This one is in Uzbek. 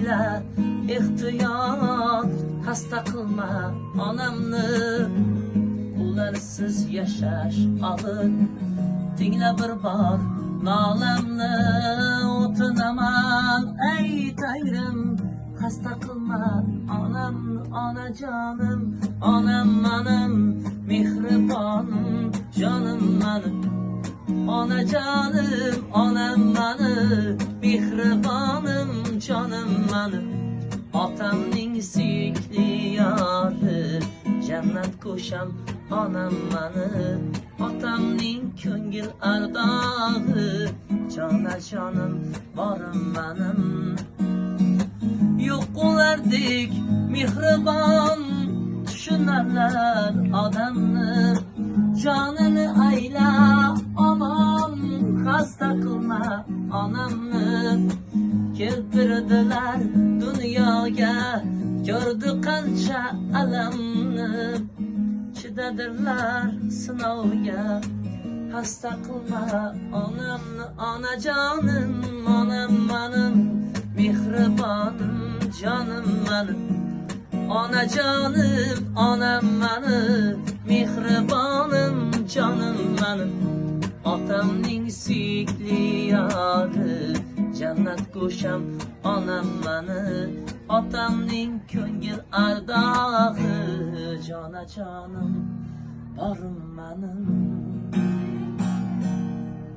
ayla ehtiyot, hasta qilma onamni. Ularsiz yashash og'ir, tingla bir bor nolamni. O'tinaman ey tangrim, hasta qilma onamni. Onajonim, onam menim, mehribonim jonim menim. Onajonim, onam menim, mehribonim jonim menim. Otamning suyukli yori, jannat ko'sham onam menim. Otamning ko'ngil ardog'i, jonajonim borim menim. Yo'q ulardek mehribon, tushunarlar odamni. Jonini ayla omon, xasta qilma onamni. Keltirdilar dunyoga, ko'rdi qancha alamni. Chidadirlar sinovga, hasta qilma onamni. Onajonim, onam menim, mehribonim jonim menim. Onajonim, onam menim, mehribonim jonim menim. Otamning suyukli yori, jannat ko'sham onam menim. Otamning ko'ngil ardog'i, jonajonim borim menim.